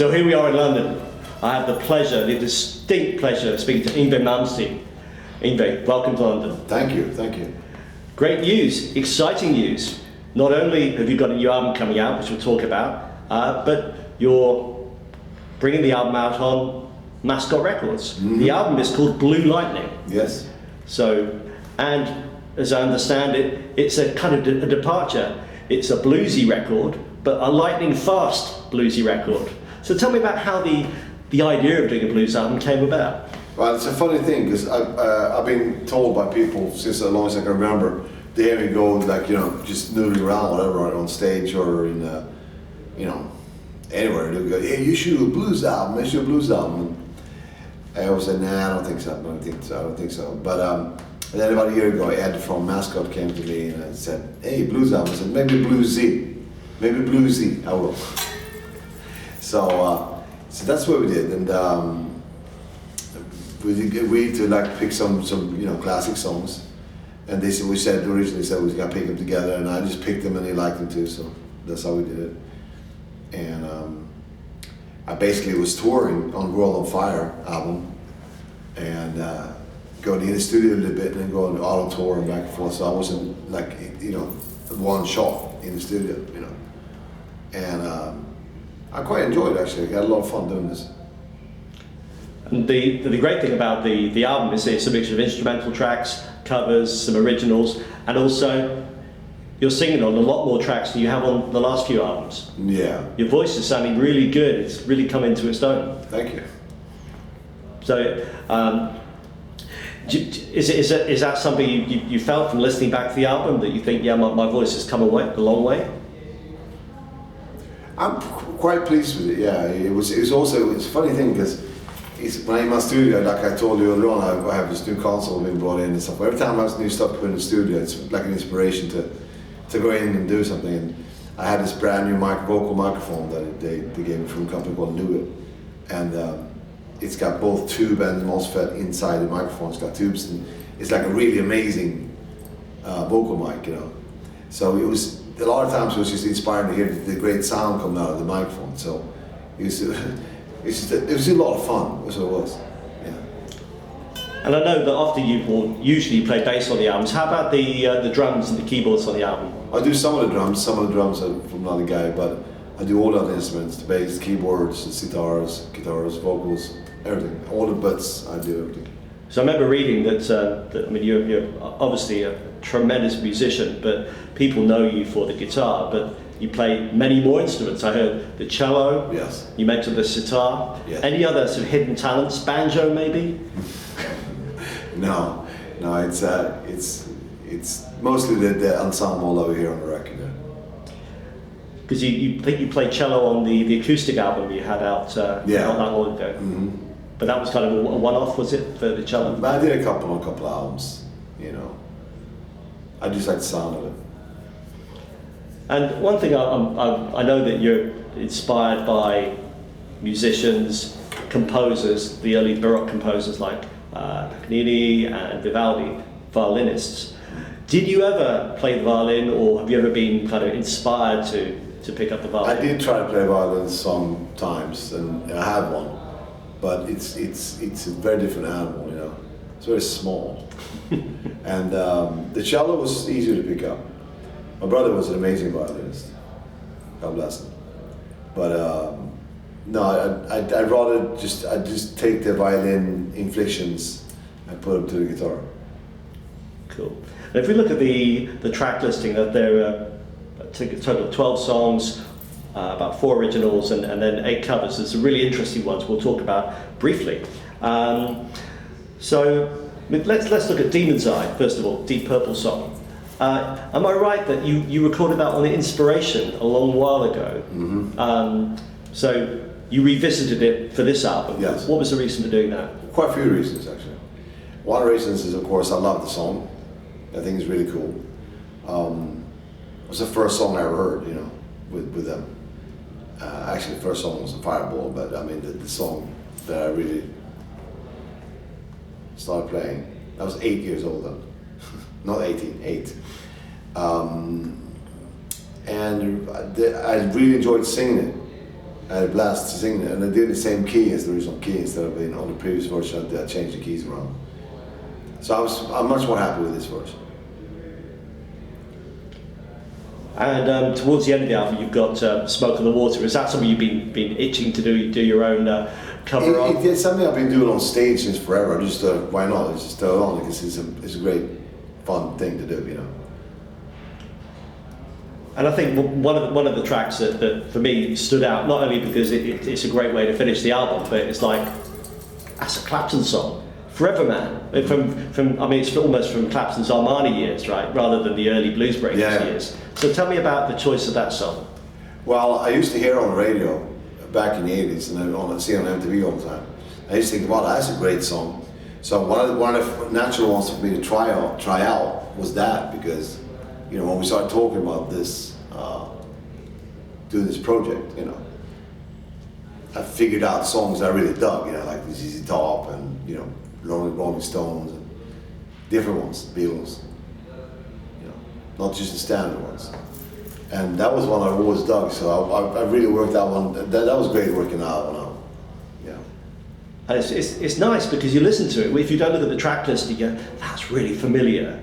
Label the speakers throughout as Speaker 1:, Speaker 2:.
Speaker 1: So here we are in London. I have the pleasure, the distinct pleasure of speaking to YNGWIE MALMSTEEN. YNGWIE, welcome to London.
Speaker 2: Thank you, thank you.
Speaker 1: Great news, exciting news. Not only have you got a new album coming out, which we'll talk about, but you're bringing the album out on Mascot Records. Mm-hmm. The album is called Blue Lightning.
Speaker 2: Yes.
Speaker 1: So, and as I understand it, it's a kind of a departure. It's a bluesy record, but a lightning fast bluesy record. So tell me about how the idea of doing a blues album came about.
Speaker 2: Well, it's a funny thing, because I've been told by people since as long as I can remember, they hear me go, like, you know, just noodling around, whatever, on stage or in, you know, anywhere. They'll go, hey, you should do a blues album, you should do a blues album. And I always say, nah, I don't think so, I don't think so. But and then about a year ago, Ed from Mascot came to me and said, hey, blues album. I said, maybe bluesy, I will. So that's what we did, and we agreed to like pick some you know, classic songs, and we originally said we was gonna pick them together, and I just picked them and he liked them too, so that's how we did it. And I basically was touring on World on Fire album, and going in the studio a little bit and then going out on tour and back and forth, so I wasn't like, you know, one shot in the studio, you know. And I quite enjoyed it, actually. I had a lot of fun doing this.
Speaker 1: And the great thing about the album is it's a mixture of instrumental tracks, covers, some originals, and also you're singing on a lot more tracks than you have on the last few albums.
Speaker 2: Yeah.
Speaker 1: Your voice is sounding really good. It's really come into its own.
Speaker 2: Thank you.
Speaker 1: So, is that something you felt from listening back to the album, that you think, yeah, my voice has come a long way?
Speaker 2: I'm quite pleased with it. Yeah, it's a funny thing, because when I'm in my studio, like I told you earlier on, I have this new console being brought in and stuff. Every time I have new stuff to put in the studio, it's like an inspiration to go in and do something. And I had this brand new vocal microphone that they gave me from a company called YNGWIE, and it's got both tube and MOSFET inside the microphone. It's got tubes, and it's like a really amazing vocal mic, you know. So it was. A lot of times it was just inspiring to hear the great sound coming out of the microphone. So it was a lot of fun, that's what it was. Yeah. And
Speaker 1: I know that after usually you play bass on the albums. How about the drums and the keyboards on the album?
Speaker 2: I do some of the drums. Some of the drums are from another guy, but I do all other instruments: the bass, keyboards, the guitars, vocals, everything. All the butts, I do everything.
Speaker 1: So I remember reading that I mean, you're obviously a tremendous musician, but people know you for the guitar, but you play many more instruments. I heard the cello.
Speaker 2: Yes.
Speaker 1: You mentioned the sitar.
Speaker 2: Yes.
Speaker 1: Any other sort of hidden talents? Banjo, maybe?
Speaker 2: No, it's mostly the ensemble over here on the record.
Speaker 1: Because you think you played cello on the acoustic album you had out not that long ago. Mm-hmm. But that was kind of a one-off, was it, for the cello?
Speaker 2: I did a couple albums, you know. I just like the sound of it.
Speaker 1: And one thing I know that you're inspired by musicians, composers, the early Baroque composers like Paganini and Vivaldi, violinists. Did you ever play the violin, or have you ever been kind of inspired to pick up the violin?
Speaker 2: I did try to play violin sometimes, and I have one. But it's a very different animal, you know. It's very small, and the cello was easier to pick up. My brother was an amazing violinist, God bless him. But no, I'd rather just take the violin inflections and put them to the guitar.
Speaker 1: Cool. And if we look at the track listing, that there are a total of 12 songs. About 4 originals and then 8 covers. There's some really interesting ones we'll talk about briefly. So let's look at Demon's Eye, first of all, Deep Purple song. Am I right that you recorded that on the Inspiration a long while ago? Mm-hmm. So you revisited it for this album.
Speaker 2: Yes.
Speaker 1: What was the reason for doing that?
Speaker 2: Quite a few reasons, actually. One of the reasons is, of course, I love the song. I think it's really cool. It was the first song I ever heard, you know, with them. Actually, the first song was a Fireball, but I mean the song that I really started playing. I was 8 years old then, not 18, 8. And I really enjoyed singing it. I had a blast singing it, and I did the same key as the original key instead of being on the previous version. I changed the keys around. So I'm much more happy with this version.
Speaker 1: And towards the end of the album, you've got "Smoke on the Water." Is that something you've been itching to do your own cover of?
Speaker 2: It's something I've been doing on stage since forever. Just why not? It's just throw it on because it's a great, fun thing to do, you know.
Speaker 1: And I think one of the tracks that for me stood out, not only because it's a great way to finish the album, but it's like that's a Clapton song, "Forever Man." From I mean, it's almost from Clapton's Armani years, right, rather than the early Blues Breakers years. So tell me about the choice of that song.
Speaker 2: Well, I used to hear it on the radio back in the 80s, and I see it on MTV all the time. I used to think, wow, that's a great song. So one of the natural ones for me to try out was that, because, you know, when we started talking about this, doing this project, you know, I figured out songs I really dug, you know, like the ZZ Top and, you know, Rolling Stones and different ones, Beatles, you know, not just the standard ones. And that was one I always dug, so I really worked that one. That was great working that one out. Yeah.
Speaker 1: And it's nice because you listen to it. If you don't look at the track list, you go, "That's really familiar.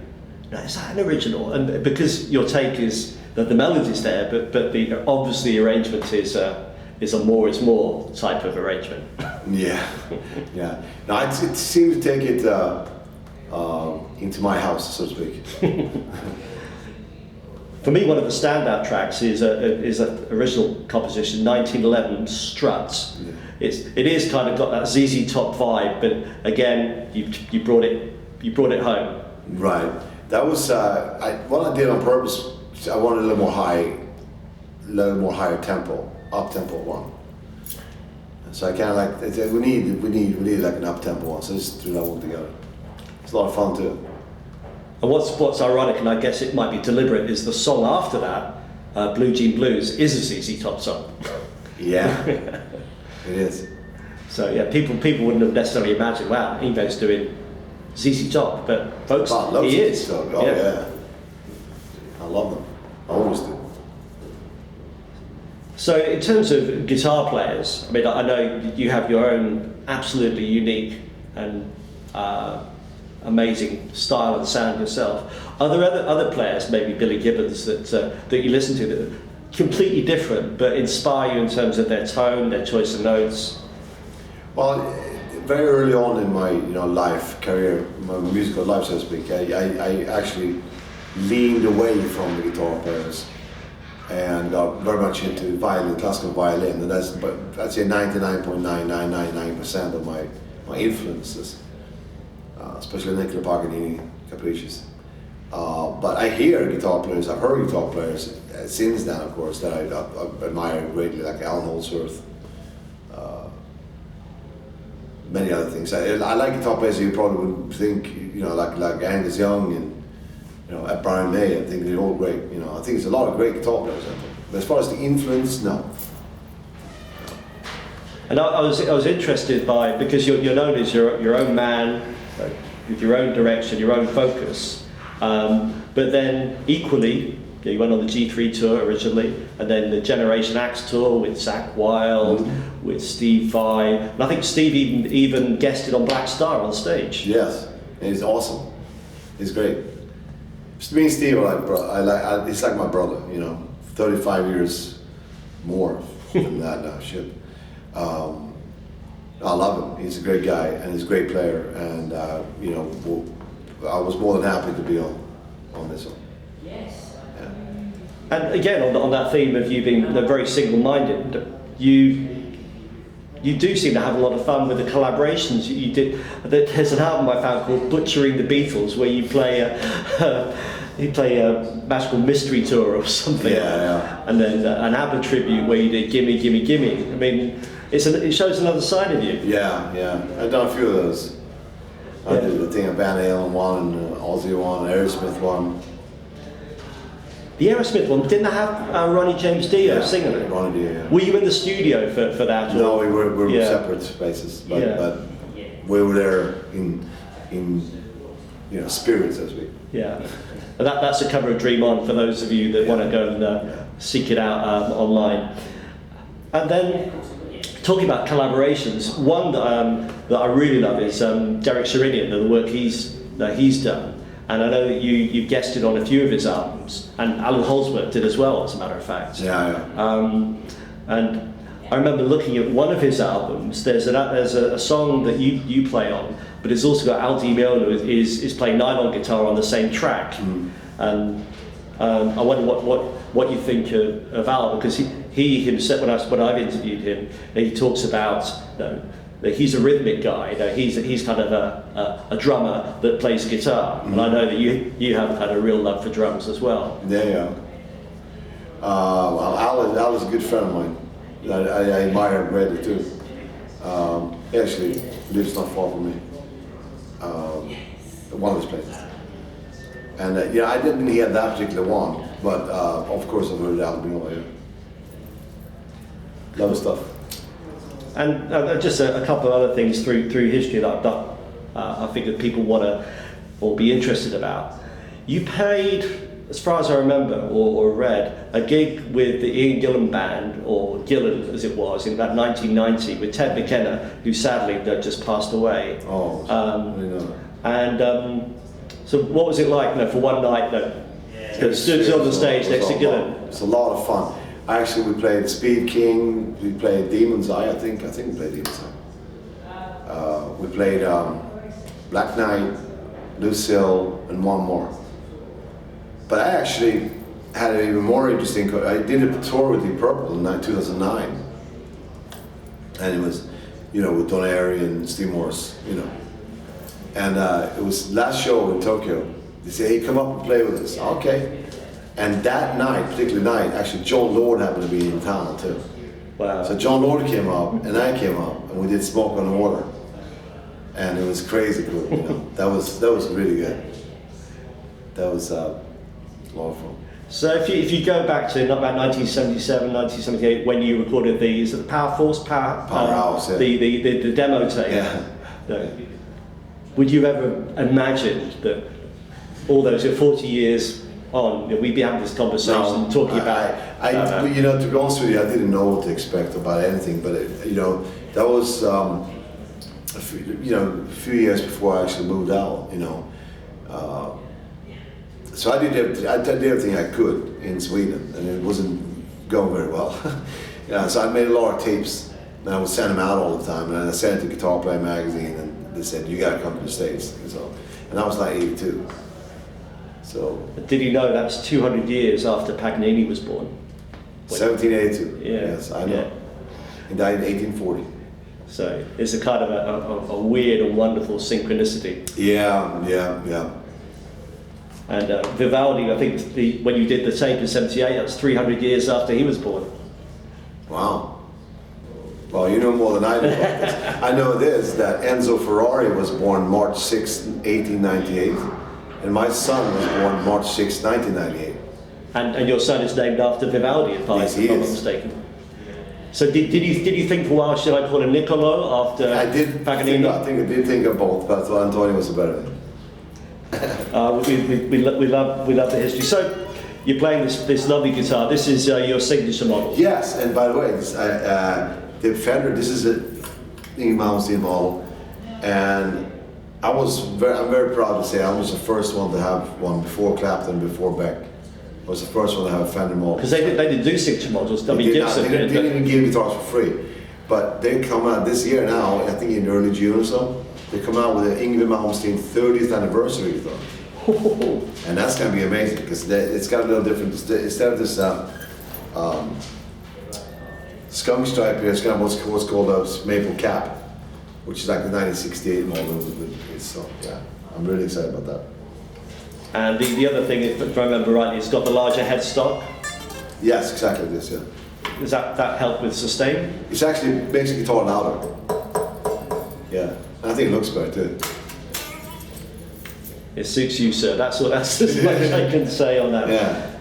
Speaker 1: Now, is that an original?" And because your take is that the melody's there, but obviously the arrangement is a more is more type of arrangement.
Speaker 2: Yeah, yeah. No, it seemed to take it into my house, so to speak.
Speaker 1: For me, one of the standout tracks is an original composition, 1911, "Struts." Yeah. It is kind of got that ZZ Top vibe, but again, you brought it home.
Speaker 2: Right. That was what I did on purpose. I wanted a little more higher tempo, up tempo one. So I kind of like we need like an up tempo one. So let's do that one together. It's a lot of fun too.
Speaker 1: And what's ironic, and I guess it might be deliberate, is the song after that, "Blue Jean Blues," is a ZZ Top song.
Speaker 2: Yeah, it is.
Speaker 1: So yeah, people wouldn't have necessarily imagined, wow, Yngwie's doing ZZ Top, but folks, he is.
Speaker 2: Oh yeah. I love them. I always do.
Speaker 1: So in terms of guitar players, I mean, I know you have your own absolutely unique and amazing style and sound yourself. Are there other players, maybe Billy Gibbons, that you listen to that are completely different but inspire you in terms of their tone, their choice of notes?
Speaker 2: Well, very early on in my career, my musical life, so to speak, I actually leaned away from the guitar players and got very much into violin, classical violin, and that's, but I'd say 99.9999% of my influences, especially Nicola Paganini, Capricious. But I hear guitar players, I've heard guitar players since then, of course, that I admire greatly, like Allan Holdsworth, many other things. I like guitar players you probably wouldn't think, like Angus Young and at Brian May. I think they're all great. I think there's a lot of great guitar players out there. But as far as the influence, no.
Speaker 1: And I was interested by, because you're known as your own man, with your own direction, your own focus. But then equally, you went on the G3 tour originally, and then the Generation Axe tour with Zakk Wylde, with Steve Vai, and I think Steve even guested on Black Star on stage.
Speaker 2: Yes, and he's awesome. He's great. Me and Steve are like he's like my brother. 35 years more than that now. Shit. I love him. He's a great guy and he's a great player. And I was more than happy to be on this one.
Speaker 3: Yes.
Speaker 2: Yeah.
Speaker 1: And again, on that theme of you being very single-minded, you do seem to have a lot of fun with the collaborations you did. There's an album I found called "Butchering the Beatles," where you play a Magical Mystery Tour or something.
Speaker 2: Yeah.
Speaker 1: And then an ABBA tribute where you did "Gimme, Gimme, Gimme." I mean, it shows another side of you.
Speaker 2: Yeah. I've done a few of those. I did the thing of Van Halen one, and Ozzy one, and Aerosmith one.
Speaker 1: The Aerosmith one, didn't they have Ronnie James Dio singing it?
Speaker 2: Ronnie Dio, yeah.
Speaker 1: Were you in the studio for that?
Speaker 2: No, we were separate spaces, but we were there in spirit, so to speak.
Speaker 1: Yeah, and that's a cover of "Dream On" for those of you that want to go and seek it out online. And then, talking about collaborations, one that I really love is Derek Sherinian and the work he's done. And I know that you guested on a few of his albums, and Allan Holdsworth did as well, as a matter of fact.
Speaker 2: Yeah.
Speaker 1: And I remember looking at one of his albums. There's a song that you play on, but it's also got Al Di Meola is playing nylon guitar on the same track. And I wonder what you think of Al, because he himself, when I've interviewed him, he talks about that he's a rhythmic guy. He's kind of a drummer that plays guitar, and I know that you have had a real love for drums as well.
Speaker 2: Yeah. Al is a good friend of mine. I admire him greatly too. He actually lives not far from me. One of his places. And I didn't hear that particular one, but of course I've heard Al Di Meola. Love his stuff.
Speaker 1: And just a couple of other things through history that I think that people want to or be interested about. You played, as far as I remember or read, a gig with the Ian Gillan Band, or Gillan as it was, in about 1990 with Ted McKenna, who sadly just passed away.
Speaker 2: Oh, I know.
Speaker 1: And so what was it like for one night stood on the stage next to Gillan?
Speaker 2: It's a lot of fun. Actually, we played Speed King, we played Demon's Eye, I think we played Demon's Eye. We played Black Knight, Lucille, and one more. But I actually had an even more interesting, I did a tour with Deep Purple in 2009. And it was, with Don Airey and Steve Morse, And it was last show in Tokyo. They said, hey, come up and play with us. Okay. And that night, particular night, actually John Lord happened to be in town too.
Speaker 1: Wow.
Speaker 2: So John Lord came up and I came up and we did Smoke on the Water. And it was crazy cool, That was really good. That was a lot of fun.
Speaker 1: So if you go back to about 1977, 1978, when you recorded the
Speaker 2: Powerhouse,
Speaker 1: the demo tape.
Speaker 2: Yeah.
Speaker 1: Would you ever imagine that all those 40 years on, we'd be having this conversation talking about?
Speaker 2: To be honest with you, I didn't know what to expect about anything, but that was a few years before I actually moved out. So I did everything I could in Sweden, and it wasn't going very well. So I made a lot of tapes, and I would send them out all the time, and I sent it to Guitar Player magazine, and they said, you gotta come to the States. And that was like 82. So.
Speaker 1: Did you know that's 200 years after Paganini was born?
Speaker 2: 1782.
Speaker 1: Yeah.
Speaker 2: Yes, I know.
Speaker 1: Yeah.
Speaker 2: He died in 1840.
Speaker 1: So it's a kind of a weird and wonderful synchronicity.
Speaker 2: Yeah.
Speaker 1: And Vivaldi, I think when you did the tape in 78, that was 300 years after he was born.
Speaker 2: Wow. Well, you know more than I do about this. I know this, that Enzo Ferrari was born March 6, 1898, and my son was born March 6, 1998.
Speaker 3: And your son is named after Vivaldi, if I'm not mistaken. So did you think for a while, should I call him Niccolo after Paganini?
Speaker 2: I did think of both, but I thought Antonio was the better name.
Speaker 3: We love the history. So you're playing this lovely guitar. This is your signature model.
Speaker 2: Yes, and by the way, the Fender. This is a YNGWIE MALMSTEEN model, and I'm very proud to say I was the first one to have one before Clapton, before Beck. I was the first one to have a Fender model.
Speaker 3: Because they didn't do signature models. Gibson
Speaker 2: didn't even give guitars for free, but they come out this year now. I think in early June or so. They come out with an YNGWIE MALMSTEEN 30th anniversary guitar. And that's going to be amazing because it's got a little different. Instead of this skunk stripe here, it's got what's called a maple cap, which is like the 1968 model. So yeah, I'm really excited about that.
Speaker 3: And the other thing, if I remember rightly, it's got the larger headstock.
Speaker 2: Yes, exactly this. Yeah.
Speaker 3: Does that help with sustain?
Speaker 2: It's actually makes the guitar louder. Yeah. I think it looks better too.
Speaker 3: It suits you, sir. That's as much I can say on that.
Speaker 2: Yeah.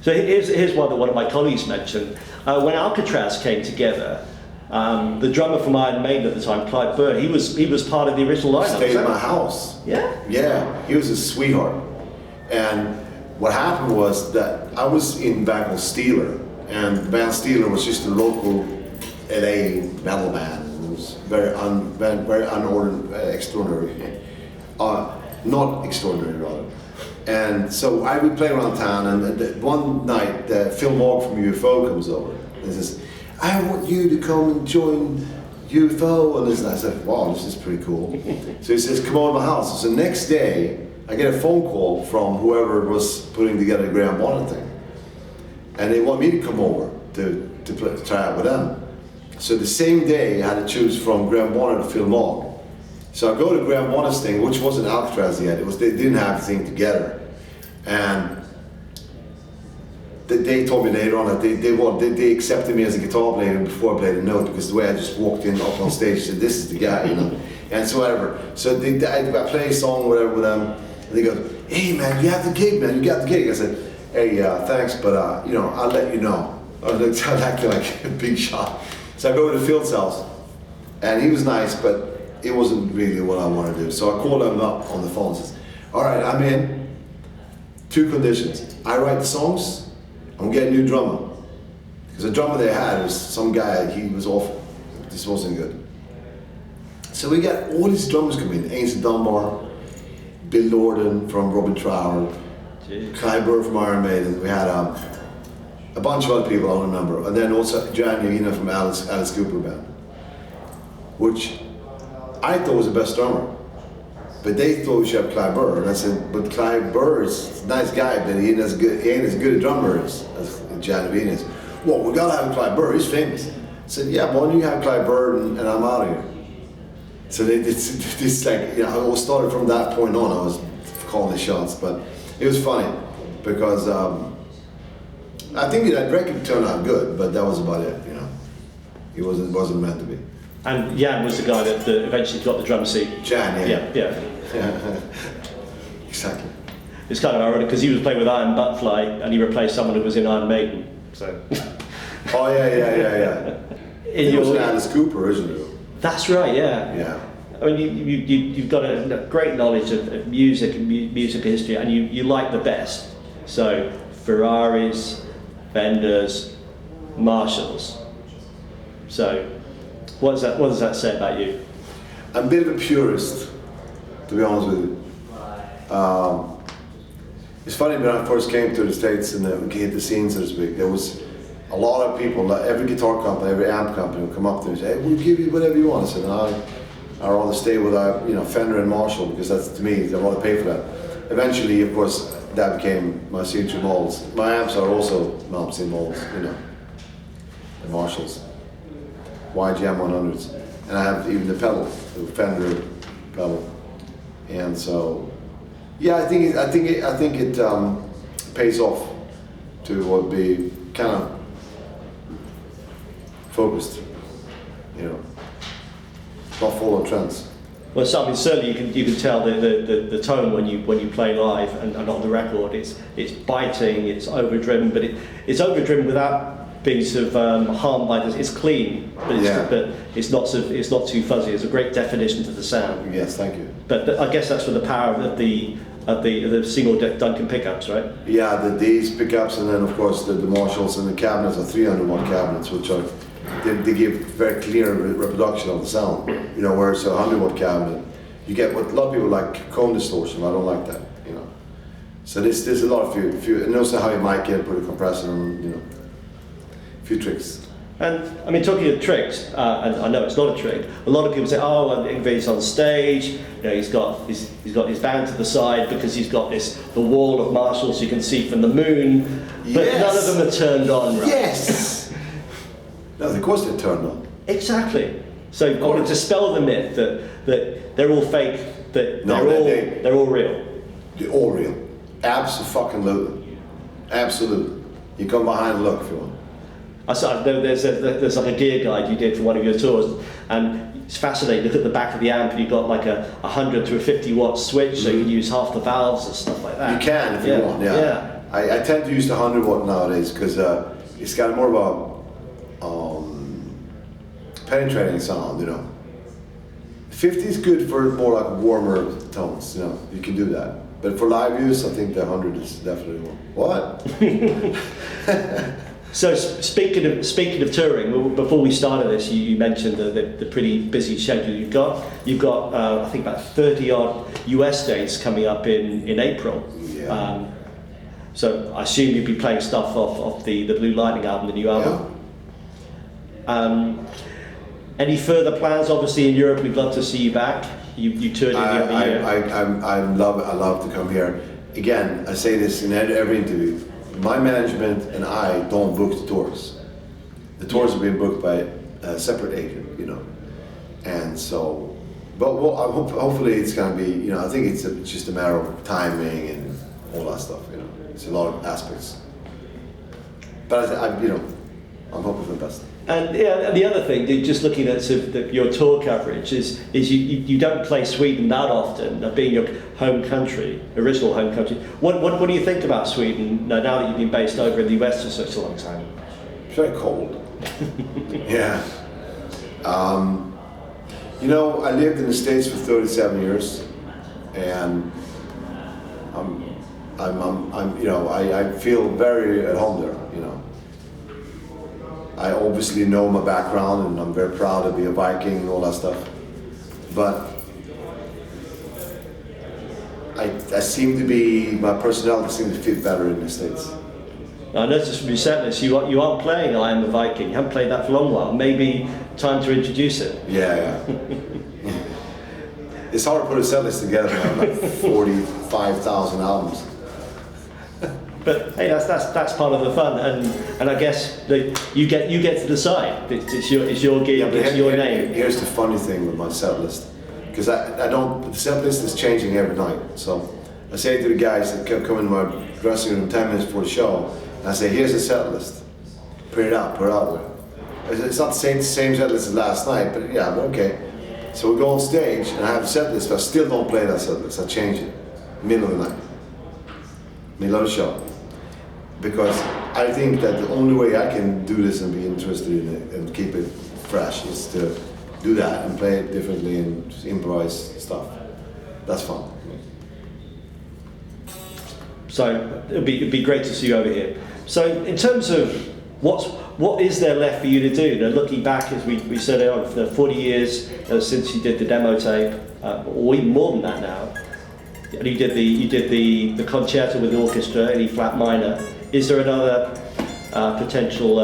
Speaker 3: So here's one that one of my colleagues mentioned. When Alcatraz came together, the drummer from Iron Maiden at the time, Clive Burr, he was part of the original lineup.
Speaker 2: Stayed in my house.
Speaker 3: Yeah.
Speaker 2: Yeah. He was a sweetheart. And what happened was that I was in a band called Steeler, and the band Steeler was just a local LA metal band. It was very unordinary, extraordinary, not extraordinary rather. And so I would play around town, and one night Phil Mogg from UFO comes over and says, "I want you to come and join UFO." And I said, "Wow, this is pretty cool." So he says, "Come over to my house." So the next day, I get a phone call from whoever was putting together the Graham Bonnet thing, and they want me to come over to try out with them. So the same day, I had to choose from Graham Bonnet or Phil Mogg. So I go to Graham Bonnet's thing, which wasn't Alcatraz yet. They didn't have the thing together, and they told me later on that they accepted me as a guitar player before I played a note, because the way I just walked in up on stage, said, "This is the guy," you know. And so whatever. So I play a song or whatever with them, and they go, "Hey man, you have the gig, man. You got the gig." I said, "Hey, thanks, but you know, I'll let you know." I acted like a big shot. So I go to Phil's house, and he was nice, but it wasn't really what I wanted to do. So I called him up on the phone and says, "All right, I'm in. 2 conditions. I write the songs, I'm getting a new drummer." Because the drummer they had was some guy, he was awful. This wasn't good. So we got all these drummers coming in. Aynsley Dunbar, Bill Lorden from Robin Trower, Clive Burr from Iron Maiden. We had a bunch of other people I don't remember. And then also John Lennon from Alice Cooper band, which I thought was the best drummer. But they thought we should have Clive Burr. And I said, "But Clive Burr is a nice guy, but he ain't as good a drummer as John Lennon is." "Well, we gotta have Clive Burr, he's famous." I said, "Yeah, why don't you have Clive Burr and I'm out of here." So it's like, you know, I started from that point on, I was calling the shots. But it was funny, because I think that record turned out good, but that was about it, you know. It wasn't meant to be.
Speaker 3: And Jan was the guy that eventually got the drum seat.
Speaker 2: Jan, yeah.
Speaker 3: Yeah.
Speaker 2: Exactly.
Speaker 3: It's kind of ironic, because he was playing with Iron Butterfly and he replaced someone who was in Iron Maiden. So.
Speaker 2: Oh yeah. It was Alice Cooper, isn't it?
Speaker 3: That's right. Yeah.
Speaker 2: Yeah.
Speaker 3: I mean, you've got a great knowledge of music and music history, and you like the best. So Ferraris, Fenders, Marshalls. So what does that say about you?
Speaker 2: I'm a bit of a purist, to be honest with you. It's funny, when I first came to the States and we hit the scene, so to speak, there was a lot of people, like every guitar company, every amp company would come up to me and say, "Hey, we'll give you whatever you want." I said, "No, I'd rather stay with Fender and Marshall, because that's, to me, I'd rather pay for that." Eventually, of course, that became my signature molds. My amps are also Malmsteen molds, you know, the Marshalls, YNGWIE and I have even the pedal, the Fender pedal, and so yeah, I think it pays off to be kind of focused, you know, not follow trends.
Speaker 3: Well, certainly you can tell the tone when you play live and on the record. It's biting, it's overdriven, but it's overdriven without being sort of harmed by this. It's clean, but it's not too fuzzy. It's a great definition to the sound.
Speaker 2: Yes, thank you.
Speaker 3: But I guess that's for the power of the single Duncan pickups, right?
Speaker 2: Yeah, these pickups, and then of course the Marshalls and the cabinets are 300-watt cabinets, which are they give very clear reproduction of the sound. You know, whereas a 100-watt cabinet, you get what a lot of people like, cone distortion. I don't like that. You know, so there's a lot of few, and also how you mic it, put a compressor on, you know, a few tricks.
Speaker 3: And I mean, talking of tricks, and I know it's not a trick. A lot of people say, "Oh, well, Yngwie's on stage. You know, he's got his band to the side because he's got the wall of Marshall, so you can see from the moon." But
Speaker 2: yes.
Speaker 3: None of them are turned on, right?
Speaker 2: Yes. No, of course they're turned on.
Speaker 3: Exactly. So I want to dispel the myth that they're all fake. That they're all real.
Speaker 2: They're all real. Absolutely. Absolutely. You come behind and look if you want.
Speaker 3: I saw there's like a gear guide you did for one of your tours, and it's fascinating. Look at the back of the amp, and you've got like a 100 to a 50-watt switch, so you can use half the valves and stuff like that.
Speaker 2: You can if you want. Yeah. I tend to use the 100-watt nowadays because it's got more of a penetrating sound. You know, 50 is good for more like warmer tones. You know, you can do that. But for live use, I think the 100 is definitely more. What?
Speaker 3: So speaking of touring, well, before we started this, you mentioned the pretty busy schedule you've got. You've got I think about 30 odd US dates coming up in April.
Speaker 2: Yeah.
Speaker 3: So I assume you'll be playing stuff off the Blue Lightning album, the new album.
Speaker 2: Yeah.
Speaker 3: Any further plans? Obviously in Europe, we'd love to see you back. You toured in the other year.
Speaker 2: I love to come here. Again, I say this in every interview. My management and I don't book the tours. The tours have been booked by a separate agent, you know. And so, but hopefully it's going to be, you know, I think it's just a matter of timing and all that stuff, you know. It's a lot of aspects. But you know, I'm hoping for the best.
Speaker 3: And yeah, and the other thing, just looking at sort of your tour coverage, is you don't play Sweden that often, being your home country, original home country. What do you think about Sweden now that you've been based over in the US for such a long time?
Speaker 2: It's very cold. Yeah. You know, I lived in the States for 37 years, and you know, I feel very at home there. You know. I obviously know my background and I'm very proud to be a Viking and all that stuff. But I seem to be, my personality seems to fit better in the States.
Speaker 3: I noticed from your set list you aren't playing I Am a Viking. You haven't played that for a long while. Maybe time to introduce it.
Speaker 2: Yeah. It's hard to put a set list together when I have like 45,000 albums.
Speaker 3: But hey, that's part of the fun, and I guess you get to decide. It's your gig, it's your name.
Speaker 2: Here's the funny thing with my set list, because the set list is changing every night. So I say to the guys that come in my dressing room 10 minutes before the show, and I say, here's the set list. Print it out, put it out there. It's not the same set list as last night, but yeah, but okay. So we go on stage, and I have a set list, but I still don't play that set list. I change it, middle of the night, middle of the show. Because I think that the only way I can do this and be interested in it and keep it fresh is to do that and play it differently and just improvise stuff. That's fun.
Speaker 3: So it'd be great to see you over here. So in terms of what is there left for you to do? You know, looking back, as we said earlier, for 40 years since you did the demo tape, or even more than that now. And you did the concerto with the orchestra, E flat minor. Is there another potential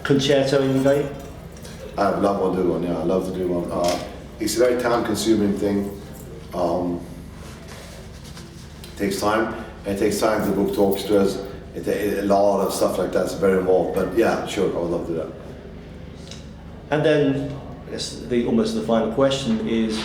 Speaker 3: concerto in the vein?
Speaker 2: I would love to do one. Yeah, I love to do one. It's a very time-consuming thing. It takes time. It takes time to book to orchestras. A lot of stuff like that's very involved. But yeah, sure, I would love to do that.
Speaker 3: And then, almost the final question is,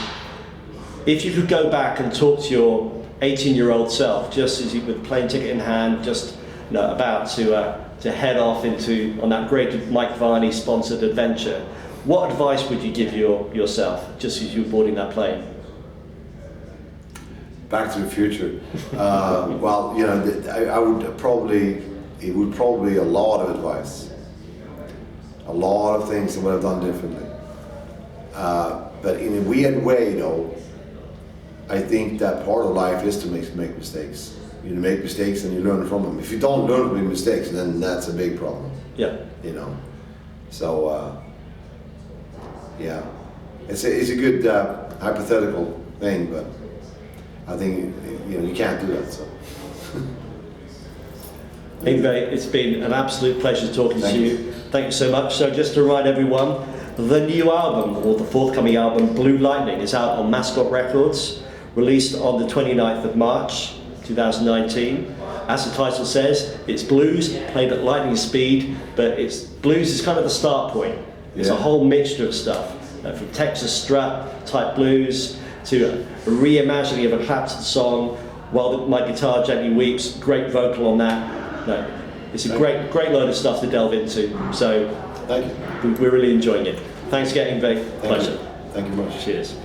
Speaker 3: if you could go back and talk to your 18-year-old self, just as you with plane ticket in hand, just about to head off on that great Mike Varney sponsored adventure, what advice would you give yourself just as you were boarding that plane?
Speaker 2: Back to the Future. Well, you know, it would probably be a lot of advice, a lot of things that would have done differently. But in a weird way, though, I think that part of life is to make mistakes. You make mistakes and you learn from them. If you don't learn from your mistakes, then that's a big problem.
Speaker 3: Yeah.
Speaker 2: You know. So yeah, it's a good hypothetical thing, but I think you can't do that. So.
Speaker 3: Yngwie, it's been an absolute pleasure talking to you. Thank you so much. So just to remind everyone, the new album, or the forthcoming album, Blue Lightning, is out on Mascot Records, released on the 29th of March 2019. As the title says, it's blues played at lightning speed, but blues is kind of the start point. It's a whole mixture of stuff, from Texas strut type blues to a reimagining of a Clapton song, While My Guitar Gently Weeps, great vocal on that. No, it's a great load of stuff to delve into. So
Speaker 2: thank you.
Speaker 3: We're really enjoying it. Thanks again, Yngwie. Pleasure.
Speaker 2: Thank you much.
Speaker 3: Cheers.